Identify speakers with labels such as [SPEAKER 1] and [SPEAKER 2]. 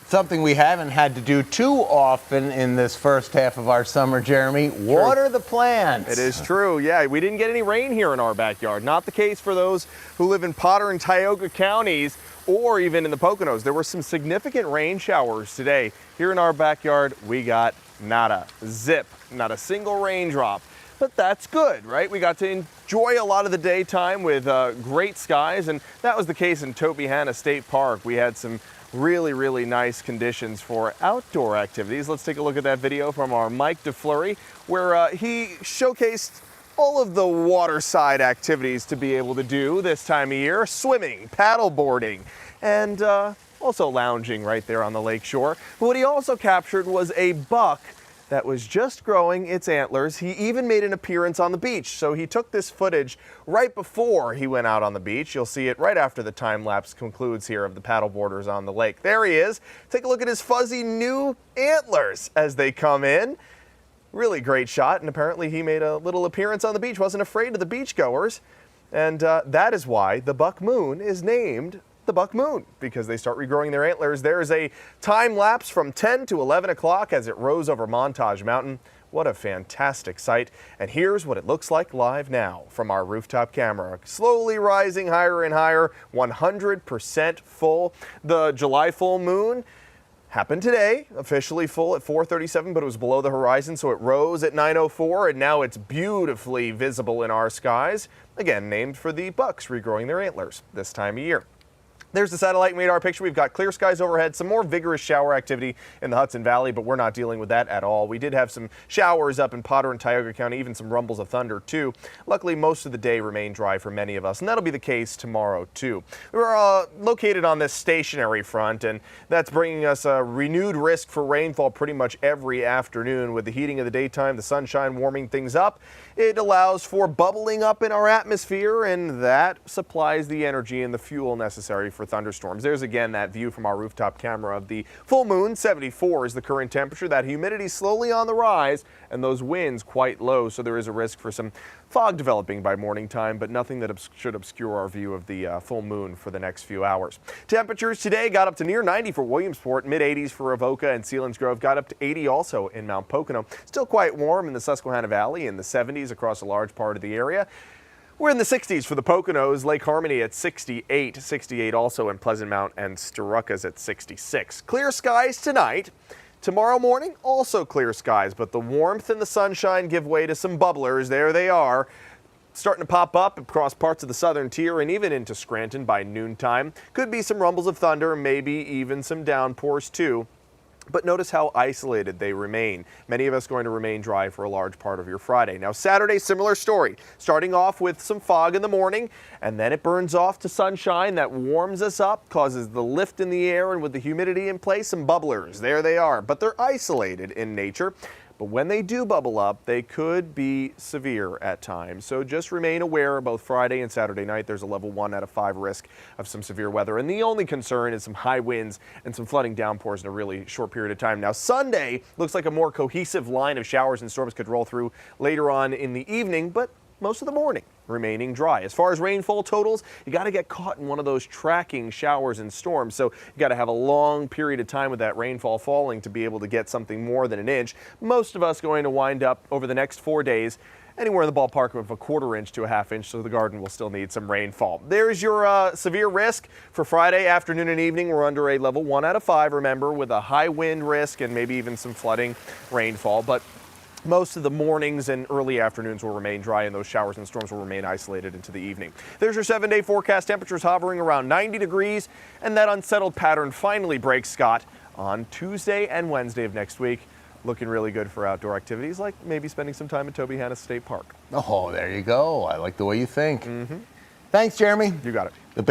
[SPEAKER 1] Something we haven't had to do too often in this first half of our summer, Jeremy, water the plants.
[SPEAKER 2] It is true, yeah. We didn't get any rain here in our backyard. Not the case for those who live in Potter and Tioga counties or even in the Poconos. There were some significant rain showers today. Here in our backyard, we got nada, zip, not a single raindrop. But that's good, right? We got to enjoy a lot of the daytime with great skies, and that was the case in Tobyhanna State Park. We had some really nice conditions for outdoor activities. Let's take a look at that video from our Mike DeFleury, where he showcased all of the waterside activities to be able to do this time of year: swimming, paddle boarding, and also lounging right there on the lake shore. But what he also captured was a buck that was just growing its antlers. He even made an appearance on the beach. So he took this footage right before he went out on the beach. You'll see it right after the time lapse concludes here of the paddle boarders on the lake. There he is. Take a look at his fuzzy new antlers as they come in. Really great shot, and apparently he made a little appearance on the beach, wasn't afraid of the beachgoers. And that is why the buck moon is named the buck moon, because they start regrowing their antlers. There's a time lapse from 10 to 11 o'clock as it rose over Montage Mountain. What a fantastic sight. And here's what it looks like live now from our rooftop camera. Slowly rising higher and higher, 100% full. The July full moon happened today, officially full at 4:37, but it was below the horizon, so it rose at 9:04, and now it's beautifully visible in our skies. Again, named for the bucks regrowing their antlers this time of year. There's the satellite radar picture. We've got clear skies overhead, some more vigorous shower activity in the Hudson Valley, but we're not dealing with that at all. We did have some showers up in Potter and Tioga County, even some rumbles of thunder too. Luckily, most of the day remained dry for many of us, and that'll be the case tomorrow too. We're located on this stationary front, and that's bringing us a renewed risk for rainfall pretty much every afternoon. With the heating of the daytime, the sunshine warming things up, it allows for bubbling up in our atmosphere, and that supplies the energy and the fuel necessary for thunderstorms. There's again that view from our rooftop camera of the full moon. 74 is the current temperature. That humidity slowly on the rise, and those winds quite low, so there is a risk for some fog developing by morning time, but nothing that should obscure our view of the full moon for the next few hours. Temperatures today got up to near 90 for Williamsport, mid-80s for Avoca and Selinsgrove, got up to 80 also in Mount Pocono. Still quite warm in the Susquehanna Valley, in the 70s across a large part of the area. We're in the 60s for the Poconos, Lake Harmony at 68, 68 also in Pleasant Mount, and Storucas at 66. Clear skies tonight. Tomorrow morning, also clear skies, but the warmth and the sunshine give way to some bubblers. There they are, starting to pop up across parts of the southern tier and even into Scranton by noontime. Could be some rumbles of thunder, maybe even some downpours too. But notice how isolated they remain. Many of us going to remain dry for a large part of your Friday. Now Saturday, similar story. Starting off with some fog in the morning, and then it burns off to sunshine that warms us up, causes the lift in the air, and with the humidity in place, some bubblers. There they are, but they're isolated in nature. But when they do bubble up, they could be severe at times. So just remain aware both Friday and Saturday night. There's a level 1 out of 5 risk of some severe weather. And the only concern is some high winds and some flooding downpours in a really short period of time. Now Sunday looks like a more cohesive line of showers and storms could roll through later on in the evening, but most of the morning remaining dry. As far as rainfall totals, you got to get caught in one of those tracking showers and storms. So you got to have a long period of time with that rainfall falling to be able to get something more than an inch. Most of us going to wind up over the next 4 days anywhere in the ballpark of a 1/4 inch to a 1/2 inch, so the garden will still need some rainfall. There's your severe risk for Friday afternoon and evening. We're under a level 1 out of 5, remember, with a high wind risk and maybe even some flooding rainfall. But most of the mornings and early afternoons will remain dry, and those showers and storms will remain isolated into the evening. There's your 7-day forecast. Temperatures hovering around 90 degrees, and that unsettled pattern finally breaks, Scott, on Tuesday and Wednesday of next week. Looking really good for outdoor activities, like maybe spending some time at Tobyhanna State Park.
[SPEAKER 1] Oh, there you go. I like the way you think. Thanks, Jeremy.
[SPEAKER 2] You got it.